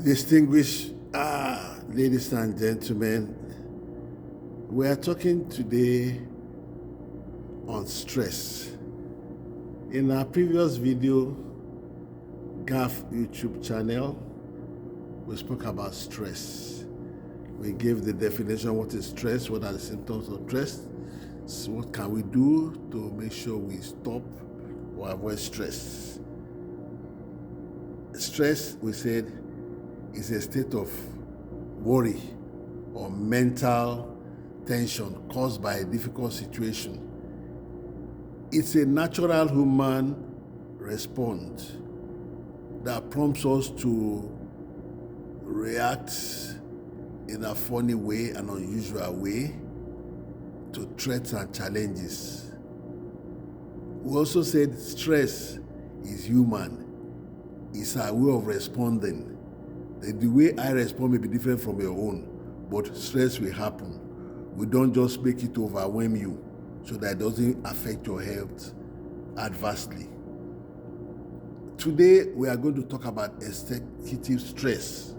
Distinguished ladies and gentlemen, we are talking today on stress. In our previous video, GAF YouTube channel, we spoke about stress. We gave the definition, what is stress, what are the symptoms of stress, so what can we do to make sure we stop or avoid stress. Stress, we said, is a state of worry or mental tension caused by a difficult situation. It's a natural human response that prompts us to react in a funny way, an unusual way, to threats and challenges. We also said stress is human. It's our way of responding. The way I respond may be different from your own, but stress will happen. We don't just make it to overwhelm you so that it doesn't affect your health adversely. Today, we are going to talk about executive stress.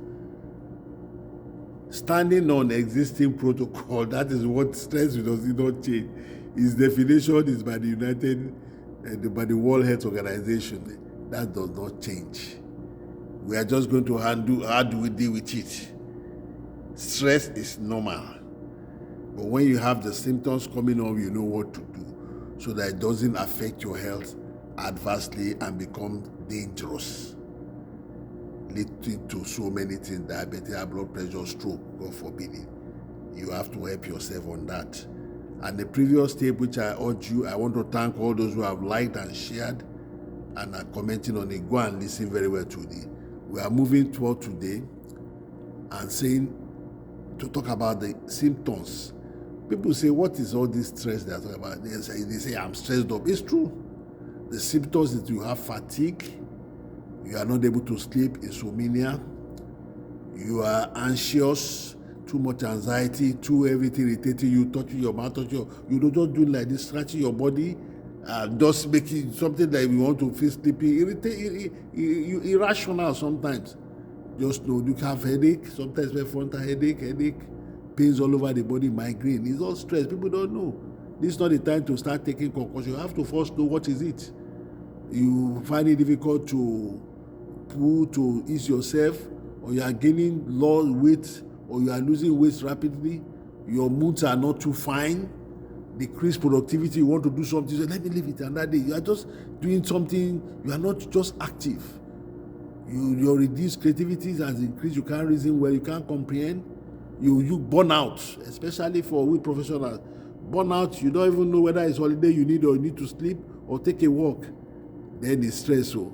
Standing on existing protocol, that is what stress does not change. Its definition is by by the World Health Organization. That does not change. We are just going to handle how do we deal with it. Stress is normal. But when you have the symptoms coming on, you know what to do so that it doesn't affect your health adversely and become dangerous, leading to so many things: diabetes, high blood pressure, stroke, God forbid it. You have to help yourself on that. And the previous tape, which I urge you, I want to thank all those who have liked and shared and are commenting on it. Go and listen very well to it. We are moving toward today and to talk about the symptoms. People say, what is all this stress they are talking about? They say I'm stressed up. It's true. The symptoms is you have fatigue, you are not able to sleep, insomnia, you are anxious, too much anxiety, too everything irritating you, touching your mouth, you don't just do like this, scratching your body, just making something that you want to feel sleepy, irrational sometimes. Just know you can have headache, sometimes frontal headache, pains all over the body, migraine. It's all stress. People don't know. This is not the time to start taking concussion. You have to first know what is it. You find it difficult to ease yourself, or you are gaining low weight, or you are losing weight rapidly. Your moods are not too fine. Decreased productivity. You want to do something, so let me leave it another day. You are just doing something. You are not just active. Your reduced creativity has increased. You can't reason well. You can't comprehend. You burn out, especially for we professionals. Burn out. You don't even know whether it's holiday you need or you need to sleep or take a walk. Then it's stressful.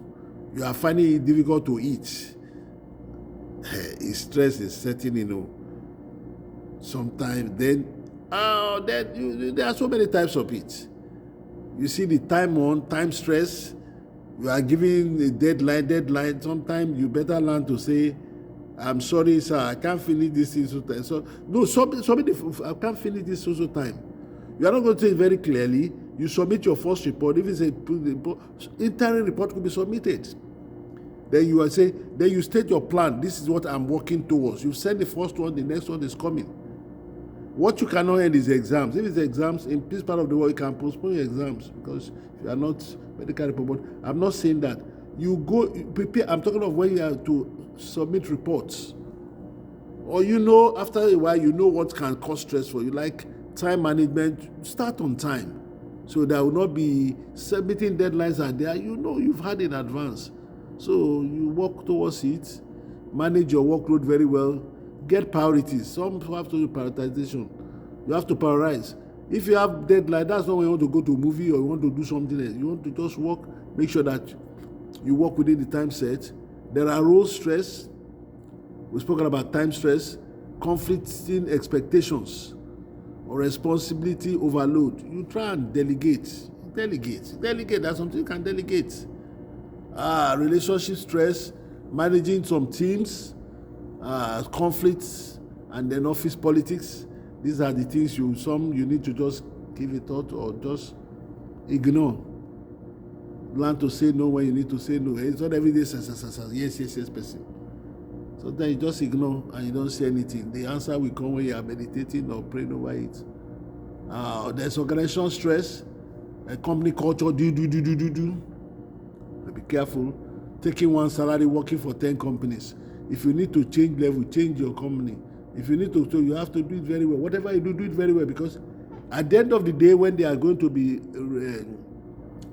You are finding it difficult to eat. Stress is setting, sometimes. Then there are so many types of it. You see the time stress. You are giving a deadline. Sometimes you better learn to say, I'm sorry, sir, I can't finish this in so time. So, no, I can't finish this so time. You are not going to say it very clearly. You submit your first report. If it's interim report could be submitted. Then you state your plan. This is what I'm working towards. You send the first one, the next one is coming. What you cannot end is exams. If it's exams, in this part of the world, you can postpone your exams because if you are not medical report. I'm not saying that. You go prepare. I'm talking of when you have to submit reports. Or after a while, what can cause stress for you, like time management. Start on time. So there will not be submitting deadlines are there. You've had in advance. So you work towards it. Manage your workload very well. Get priorities. Some have to do prioritization. You have to prioritize. If you have deadline, that's not when you want to go to a movie or you want to do something else. You want to just work, make sure that you work within the time set. There are role stress. We've spoken about time stress, conflicting expectations, or responsibility overload. You try and delegate. Delegate. That's something you can delegate. Relationship stress, managing some teams, conflicts, and then office politics. These are the things you need to just give a thought or just ignore. Learn to say no when you need to say no. It's not every day yes person. Sometimes you just ignore and you don't say anything. The answer will come when you are meditating or praying over it. There's organizational stress, company culture, do. Be careful. Taking one salary, working for 10 companies. If you need to change level, change your company. If you need to, so you have to do it very well. Whatever you do, do it very well, because at the end of the day, when they are going to be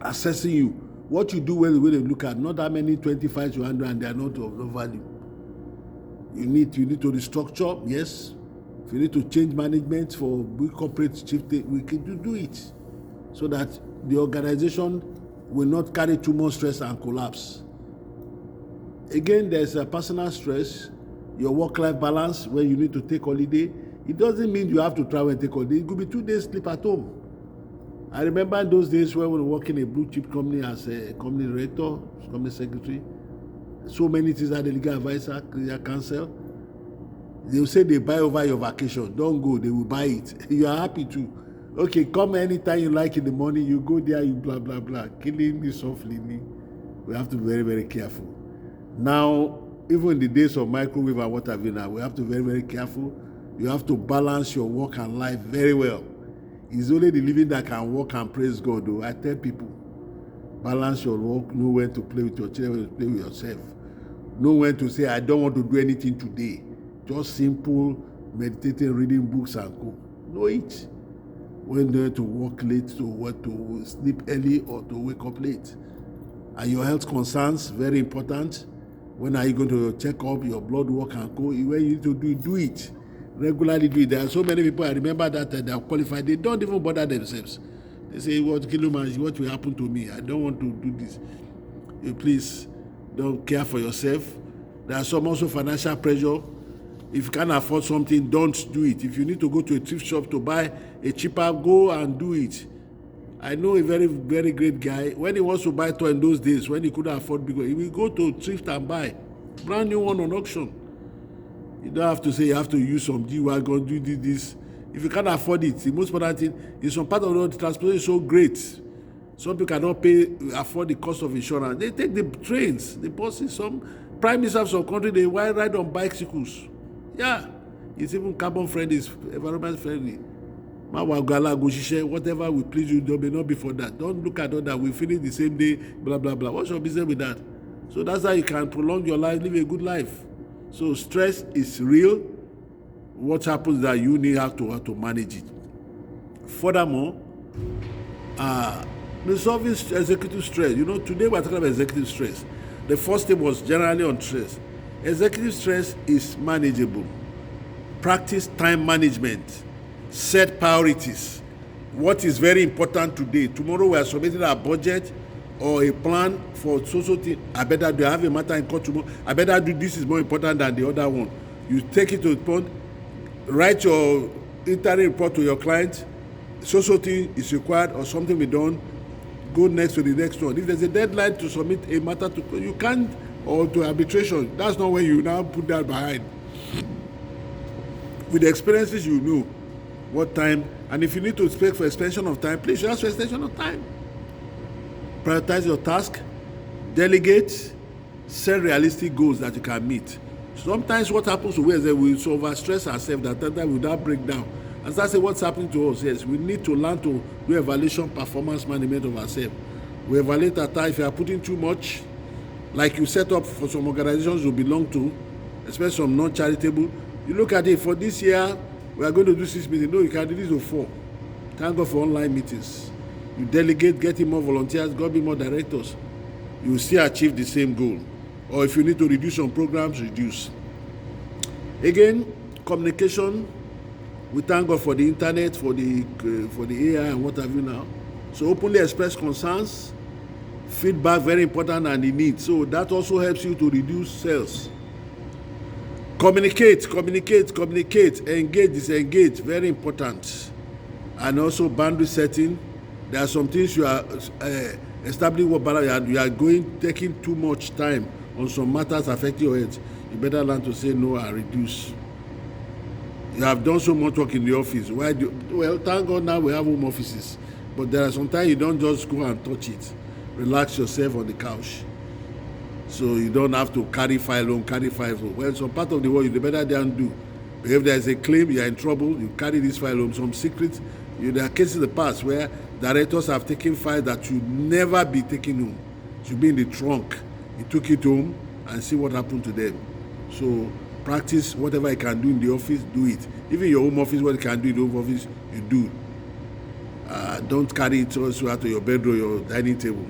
assessing you, what you do well, the way they look at, not that many 25 you handle and they are not of no value. You need to restructure, yes. If you need to change management for big corporate chief, we can do it, so that the organization will not carry too much stress and collapse. Again, there's a personal stress, your work-life balance, where you need to take holiday. It doesn't mean you have to travel and take holiday. It could be 2 days sleep at home. I remember those days when we were working in a blue chip company as a company director, company secretary. So many things that the legal advisor, career counsel. They will say they buy over your vacation. Don't go, they will buy it. You are happy to. Okay, come anytime you like in the morning, you go there, you blah, blah, blah. Killing me softly. We have to be very, very careful. Now, even in the days of microwave and what have you now, we have to be very, very careful. You have to balance your work and life very well. It's only the living that can work and praise God, though. I tell people, balance your work, know when to play with your children, when to play with yourself. Know when to say, I don't want to do anything today. Just simple meditating, reading books and go. Know it. When to work late, to sleep early, or to wake up late. And your health concerns, very important. When are you going to check up your blood work and go? When you need to do it. Regularly do it. There are so many people, I remember that they are qualified, they don't even bother themselves. They say, what will happen to me? I don't want to do this. You please don't care for yourself. There are some also financial pressure. If you can't afford something, don't do it. If you need to go to a thrift shop to buy a cheaper, go and do it. I know a very, very great guy. When he wants to buy toy in those days, when he couldn't afford big one, he will go to thrift and buy brand new one on auction. You don't have to say you have to use some G-Wagon, do this. If you can't afford it, the most important thing is some part of the road, transportation is so great. Some people cannot afford the cost of insurance. They take the trains, the buses. Some prime ministers of some country, they ride on bicycles. Yeah, it's even carbon friendly, it's environment friendly. Whatever will please you, there may not be for that. Don't look at all that. We finish the same day, blah, blah, blah. What's your business with that? So that's how you can prolong your life, live a good life. So stress is real. What happens that you need how to manage it. Furthermore, resolving executive stress. Today we're talking about executive stress. The first step was generally on stress. Executive stress is manageable. Practice time management. Set priorities. What is very important today? Tomorrow we are submitting our budget or a plan for social thing. I better do. I have a matter in court tomorrow. I better do this is more important than the other one. You take it to the point. Write your interim report to your client. Social thing is required or something be done. Go next to the next one. If there's a deadline to submit a matter to you can't, or to arbitration, that's not when you now put that behind. With the experiences, you know what time, and if you need to expect for extension of time, please ask for extension of time. Prioritize your task, delegate, set realistic goals that you can meet. Sometimes what happens to us is that we overstress ourselves, that sometimes we don't break down. And that's what's happening to us. Yes, we need to learn to do evaluation, performance management of ourselves. We evaluate our time. If you are putting too much, like you set up for some organizations you belong to, especially some non-charitable, you look at it, for this year, we are going to do 6 meetings. No, you can do this to 4. Thank God for online meetings. You delegate, getting more volunteers, God be more directors. You will still achieve the same goal. Or if you need to reduce some programs, reduce. Again, communication. We thank God for the internet, for the AI and what have you now. So openly express concerns. Feedback, very important, and the need. So that also helps you to reduce sales. Communicate. Engage, disengage, very important. And also boundary setting. There are some things you are establishing what balance. You are taking too much time on some matters affecting your health. You better learn to say no and reduce. You have done so much work in the office. Well, thank God now we have home offices. But there are sometimes you don't just go and touch it. Relax yourself on the couch. So you don't have to carry file home, carry file home. Well, some part of the world you better than do. But if there is a claim, you are in trouble, you carry this file home. Some secrets, there are cases in the past where directors have taken files that should never be taken home. Should be in the trunk. You took it home and see what happened to them. So practice whatever you can do in the office, do it. Even your home office, what you can do in the home office, you do. Don't carry it also out of your bedroom, your dining table.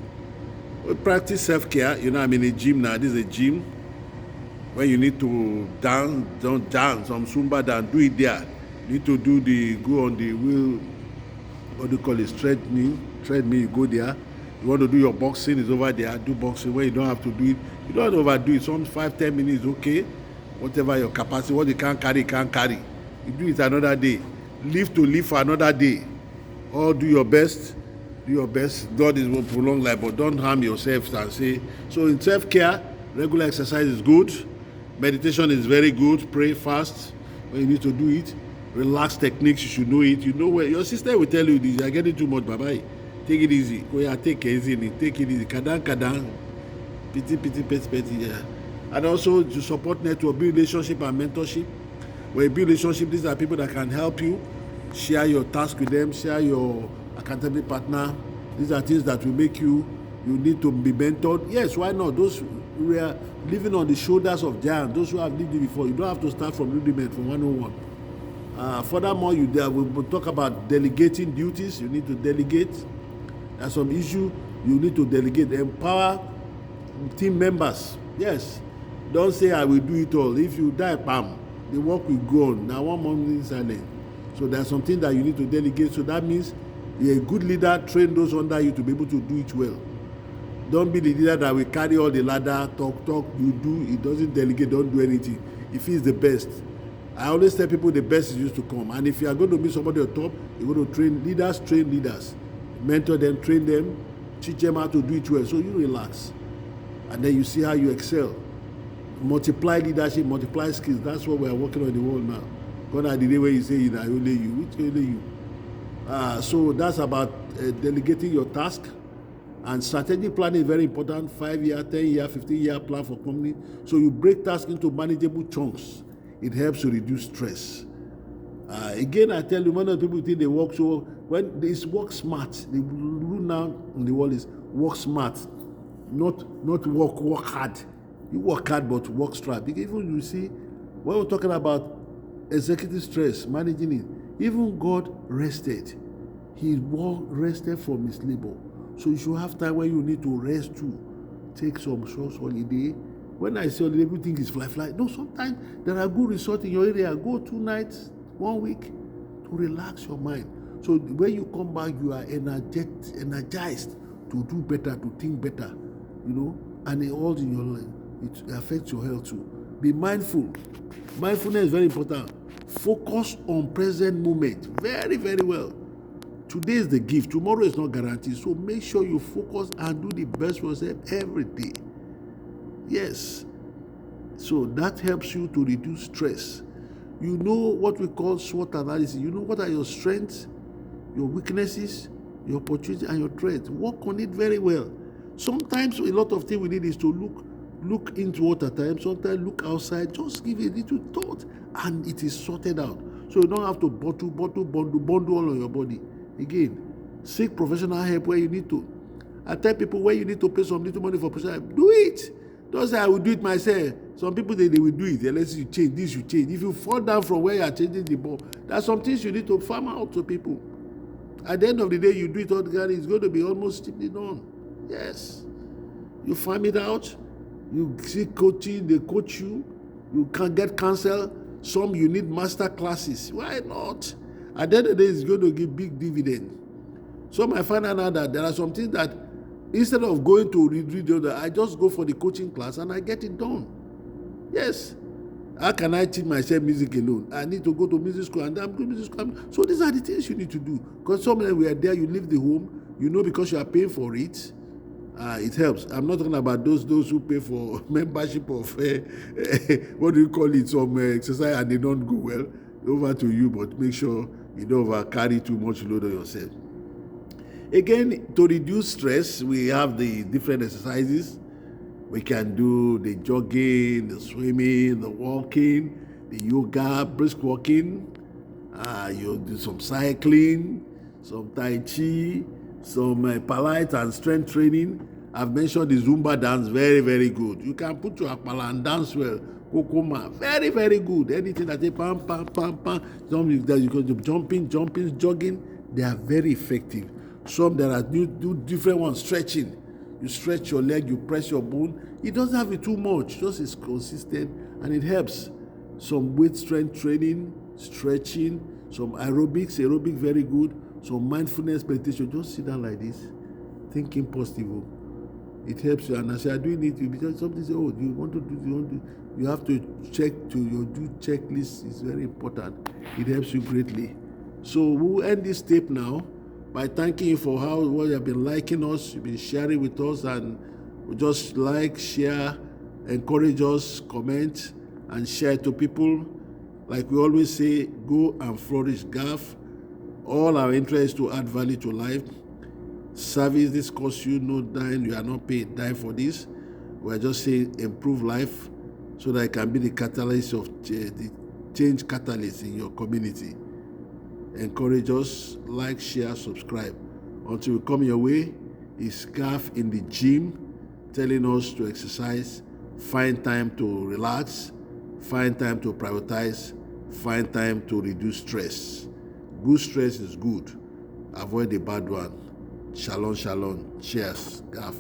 Practice self-care. I'm in a gym now. This is a gym. When you need to dance, don't dance. Some Zumba dance, do it there. You need to go on the wheel, what do you call it, treadmill, you go there. You want to do your boxing, it's over there. Do boxing where you don't have to do it. You don't have to overdo it. Some 5-10 minutes, okay. Whatever your capacity, what you can't carry, can't carry. You do it another day. Live for another day. Or do your best. Do your best. God will prolong life, but don't harm yourself and say. So in self-care, regular exercise is good. Meditation is very good. Pray, fast when you need to do it. Relax techniques, you should know it. You know where your sister will tell you this. You are getting too much, bye-bye. Take it easy. Take it easy. Take it easy. Kadan. Pity. Yeah. And also to support network, build relationship and mentorship. When you build relationship, these are people that can help you. Share your task with them. Share your accountability partner. These are things that will make you need to be mentored. Yes, why not? Those who are living on the shoulders of giants, those who have lived it before, you don't have to start from rudiment, from 101. Furthermore, we'll talk about delegating duties. You need to delegate. There's some issue you need to delegate. Empower team members. Yes. Don't say I will do it all. If you die, bam, the work will go on. Now 1 month in silence. So there's something that you need to delegate. So that means you're a good leader. Train those under you to be able to do it well. Don't be the leader that will carry all the ladder, talk. You do. It doesn't delegate. Don't do anything. If he's the best. I always tell people the best is used to come. And if you are going to be somebody on top, you're going to train leaders. Mentor them, train them, teach them how to do it well. So you relax. And then you see how you excel. Multiply leadership, multiply skills. That's what we are working on in the world now. Gone are the day where you say, I only you. Which only you? So that's about delegating your task. And strategic planning is very important. 5-year, 10-year, 15-year plan for company. So you break tasks into manageable chunks. It helps to reduce stress. Again, I tell you, many people think they work so. When it's work smart, the rule now in the world is work smart, not work hard. You work hard, but work smart. Because even you see, when we're talking about executive stress, managing it, even God rested. He rested from his labor. So you should have time when you need to rest too. Take some short holiday. When I say holiday, everything is fly. No, sometimes there are good resorts in your area. Go 2 nights, 1 week to relax your mind. So when you come back, you are energized to do better, to think better, and it all in your life. It affects your health too. Be mindful. Mindfulness is very important. Focus on present moment very, very well. Today is the gift. Tomorrow is not guaranteed. So make sure you focus and do the best for yourself every day. Yes. So that helps you to reduce stress. You know what we call SWOT analysis. You know what are your strengths, your weaknesses, your opportunities, and your threats. Work on it very well. Sometimes a lot of things we need is to look into it at times. Sometimes look outside. Just give it a little thought, and it is sorted out. So you don't have to bundle all on your body. Again, seek professional help where you need to. I tell people where you need to pay some little money for professional help, do it. Don't say I will do it myself. Some people they will do it unless you change this, you change. If you fall down from where you are changing the ball, there are some things you need to farm out to people. At the end of the day, you do it organically, it's going to be almost cheaply done. Yes. You farm it out, you see coaching, they coach you, you can get counsel. Some you need master classes. Why not? At the end of the day, it's going to give big dividend. Some I find out that there are some things that instead of going to read the other, I just go for the coaching class and I get it done. Yes. How can I teach myself music alone? I need to go to music school and I'm doing music school. So these are the things you need to do. Because somewhere we are there, you leave the home, because you are paying for it. It helps. I'm not talking about those who pay for membership of what do you call it, some exercise and they don't go well. Over to you, but make sure you don't carry too much load on yourself. Again, to reduce stress, we have the different exercises. We can do the jogging, the swimming, the walking, the yoga, brisk walking. You do some cycling, some tai chi, some polite and strength training. I've mentioned the Zumba dance, very, very good. You can put your akpala and dance well. Kokoma, very, very good. Anything that they pam, pam, pam, pam, you can do jumping, jogging, they are very effective. Some there are do different ones, stretching. You stretch your leg, you press your bone. It doesn't have it too much, just is consistent and it helps. Some weight strength training, stretching, some aerobic very good, some mindfulness meditation. Just sit down like this, thinking positive. It helps you. And as you are doing it, you because something say, oh, you have to check to your do checklist is very important. It helps you greatly. So we'll end this tape now by thanking you for how you have been liking us, you've been sharing with us, and we just like, share, encourage us, comment, and share to people. Like we always say, go and flourish GAF. All our interest is to add value to life. Service, this costs you no dime, you are not paid dime for this. We're just saying improve life so that it can be the catalyst of the change catalyst in your community. Encourage us, like, share, subscribe. Until we come your way, is GAF in the gym telling us to exercise, find time to relax, find time to prioritize, find time to reduce stress. Good stress is good. Avoid the bad one. Shalom, shalom. Cheers, GAF.